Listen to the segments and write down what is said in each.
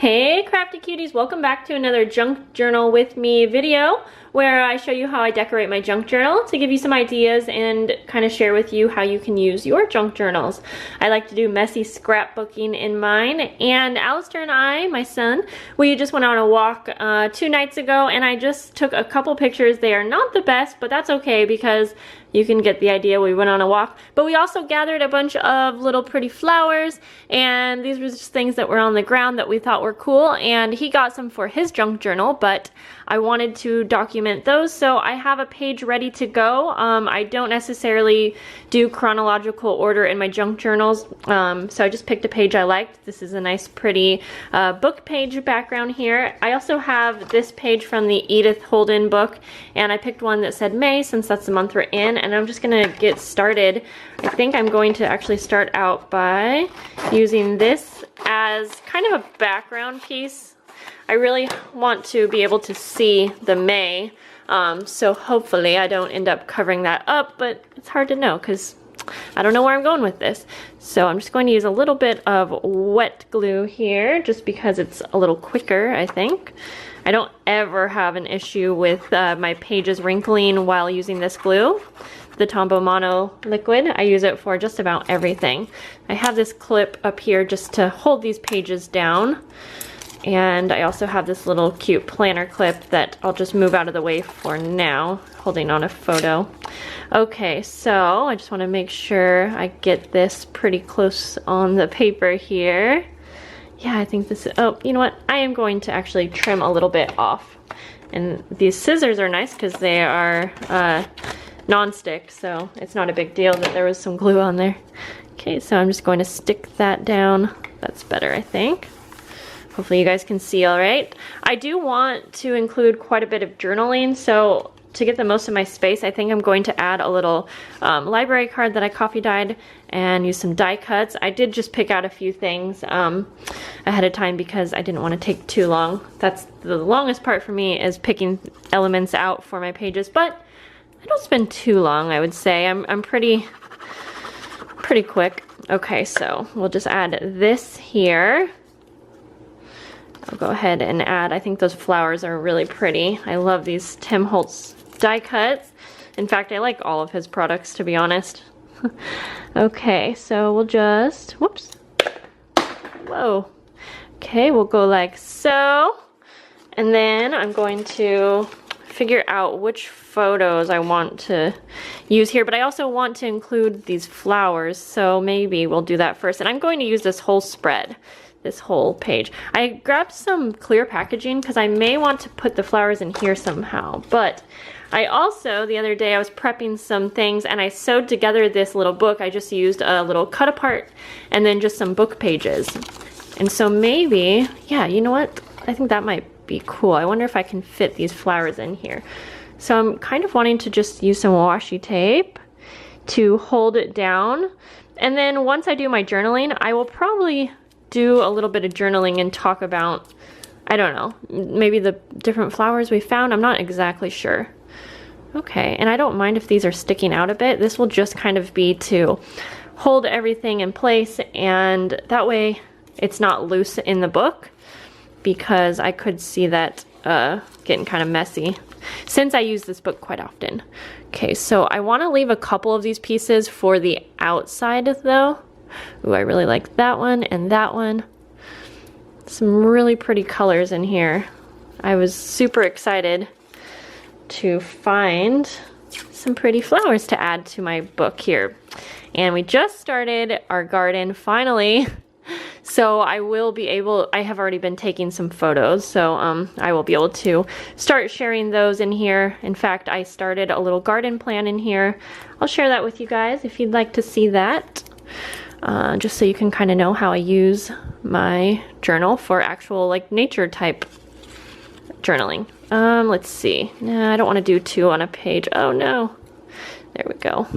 Hey crafty cuties, welcome back to another junk journal with me video where I show you how I decorate my junk journal to give you some ideas and kind of share with you how you can use your junk journals. I like to do messy scrapbooking in mine, and Alistair and I, my son, we just went on a walk 2 nights ago, and I just took a couple pictures. They are not the best, but that's okay because you can get the idea. We went on a walk, but we also gathered a bunch of little pretty flowers, and these were just things that were on the ground that we thought were cool, and he got some for his junk journal, but I wanted to document those, so I have a page ready to go. I don't necessarily do chronological order in my junk journals, so I just picked a page I liked. This is a nice pretty book page background here. I also have this page from the Edith Holden book, and I picked one that said May since that's the month we're in, and I'm just gonna get started. I think I'm going to actually start out by using this as kind of a background piece. I really want to be able to see the May, so hopefully I don't end up covering that up, but it's hard to know because I don't know where I'm going with this. So I'm just going to use a little bit of wet glue here just because it's a little quicker, I think. I don't ever have an issue with my pages wrinkling while using this glue. The Tombow Mono liquid, I use it for just about everything. I have this clip up here just to hold these pages down. And I also have this little cute planner clip that I'll just move out of the way for now, holding on a photo. Okay, so I just want to make sure I get this pretty close on the paper here. Yeah, I think this is, oh, you know what? I am going to actually trim a little bit off. And these scissors are nice because they are non-stick, so it's not a big deal that there was some glue on there. Okay, so I'm just going to stick that down. That's better, I think. Hopefully you guys can see all right. I do want to include quite a bit of journaling, so to get the most of my space, I think I'm going to add a little library card that I coffee dyed and use some die cuts. I did just pick out a few things ahead of time because I didn't want to take too long. That's the longest part for me, is picking elements out for my pages, but I don't spend too long, I would say. I'm pretty quick. Okay, so we'll just add this here. I'll go ahead and add, I think those flowers are really pretty. I love these Tim Holtz die cuts. In fact, I like all of his products, to be honest. Okay, so we'll just, whoops. Whoa. Okay, we'll go like so. And then I'm going to figure out which photos I want to use here, but I also want to include these flowers, so maybe we'll do that first. And I'm going to use this whole spread, this whole page. I grabbed some clear packaging because I may want to put the flowers in here somehow, but I also, the other day I was prepping some things and I sewed together this little book. I just used a little cut apart and then just some book pages. And so maybe, yeah, you know what? I think that might be cool. I wonder if I can fit these flowers in here. So I'm kind of wanting to just use some washi tape to hold it down. And then once I do my journaling, I will probably do a little bit of journaling and talk about, I don't know, maybe the different flowers we found. I'm not exactly sure. Okay, and I don't mind if these are sticking out a bit. This will just kind of be to hold everything in place, and that way it's not loose in the book, because I could see that getting kind of messy since I use this book quite often. Okay, so I want to leave a couple of these pieces for the outside though. Ooh, I really like that one and that one. Some really pretty colors in here. I was super excited to find some pretty flowers to add to my book here. And we just started our garden finally. So I will be able, I have already been taking some photos, so I will be able to start sharing those in here. In fact, I started a little garden plan in here. I'll share that with you guys if you'd like to see that. Just so you can kind of know how I use my journal for actual like nature type journaling. Let's see. Nah, I don't want to do 2 on a page. Oh no. There we go.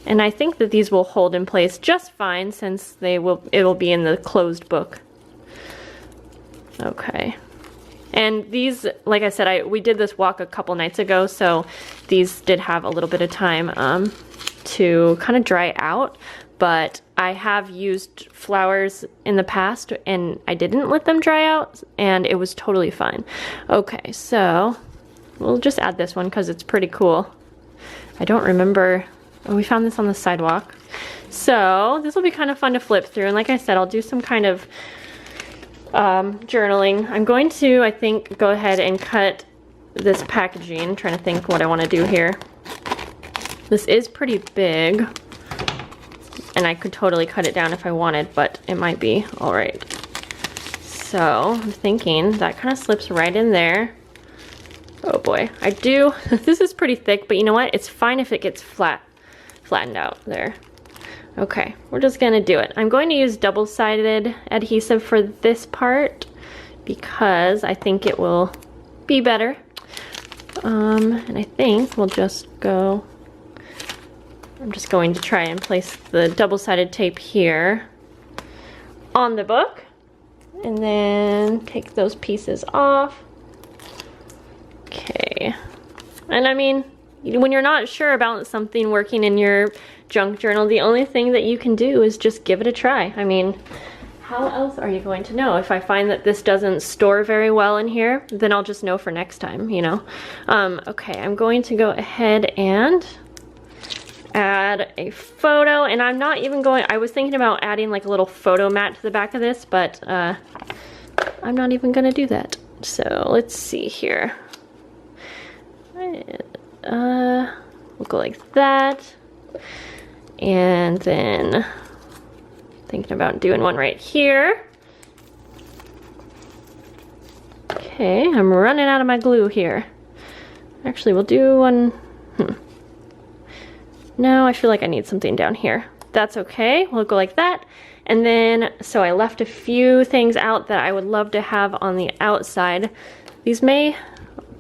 And I think that these will hold in place just fine since it will be in the closed book. Okay. And these, like I said, we did this walk a couple nights ago, so these did have a little bit of time to kind of dry out. but I have used flowers in the past and I didn't let them dry out and it was totally fine. Okay, so we'll just add this one because it's pretty cool. I don't remember, oh, we found this on the sidewalk. So this will be kind of fun to flip through, and like I said, I'll do some kind of journaling. I'm going to, I think, go ahead and cut this packaging. I'm trying to think what I want to do here. This is pretty big, and I could totally cut it down if I wanted, but it might be all right. So I'm thinking that kind of slips right in there. Oh boy, I do. This is pretty thick, but you know what? It's fine if it gets flattened out there. Okay, we're just gonna do it. I'm going to use double-sided adhesive for this part because I think it will be better. And I think we'll just go, I'm just going to try and place the double-sided tape here on the book and then take those pieces off. Okay, and I mean, when you're not sure about something working in your junk journal, the only thing that you can do is just give it a try. I mean, how else are you going to know? If I find that this doesn't store very well in here, then I'll just know for next time, you know? Okay, I'm going to go ahead and add a photo, and I'm not even going, I was thinking about adding like a little photo mat to the back of this, but I'm not even gonna do that. So let's see here. We'll go like that, and then thinking about doing one right here. Okay, I'm running out of my glue here. Actually, we'll do one. No, I feel like I need something down here. That's okay, we'll go like that. And then, so I left a few things out that I would love to have on the outside. These may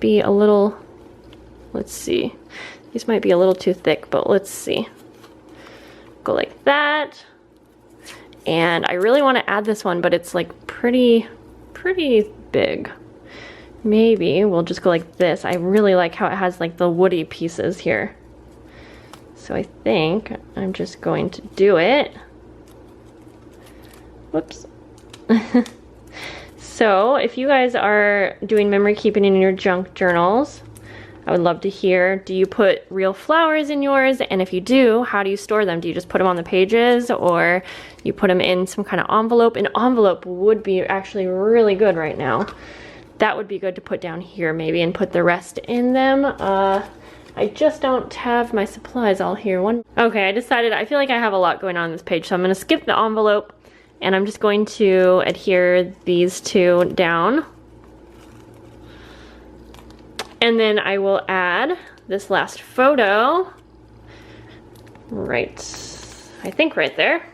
be a little, let's see. These might be a little too thick, but let's see. Go like that. And I really want to add this one, but it's like pretty big. Maybe we'll just go like this. I really like how it has like the woody pieces here. So I think I'm just going to do it. Whoops. So if you guys are doing memory keeping in your junk journals, I would love to hear, do you put real flowers in yours? And if you do, how do you store them? Do you just put them on the pages, or you put them in some kind of envelope? An envelope would be actually really good right now. That would be good to put down here maybe and put the rest in them. I just don't have my supplies all here. Okay, I decided, I feel like I have a lot going on this page, so I'm gonna skip the envelope and I'm just going to adhere these two down. And then I will add this last photo right, I think right there.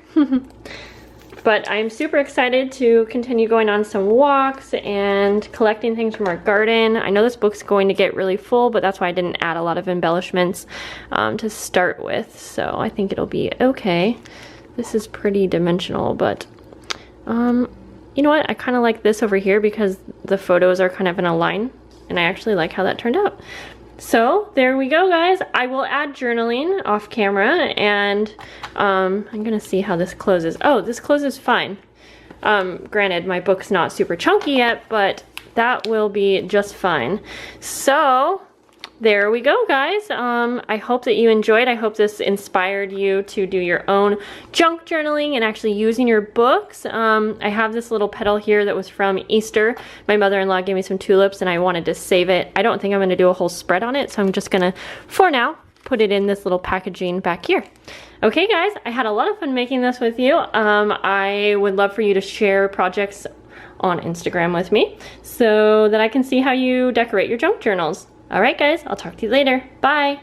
But I'm super excited to continue going on some walks and collecting things from our garden. I know this book's going to get really full, but that's why I didn't add a lot of embellishments to start with. So I think it'll be okay. This is pretty dimensional, but you know what? I kind of like this over here because the photos are kind of in a line, and I actually like how that turned out. So there we go, guys. I will add journaling off camera, and I'm gonna see how this closes. Oh, this closes fine. Granted, my book's not super chunky yet, but that will be just fine. So there we go, guys. I hope that you enjoyed. I hope this inspired you to do your own junk journaling and actually using your books. I have this little petal here that was from Easter. My mother-in-law gave me some tulips and I wanted to save it. I don't think I'm gonna do a whole spread on it, so I'm just gonna, for now, put it in this little packaging back here. Okay, guys, I had a lot of fun making this with you. I would love for you to share projects on Instagram with me so that I can see how you decorate your junk journals. All right, guys, I'll talk to you later. Bye.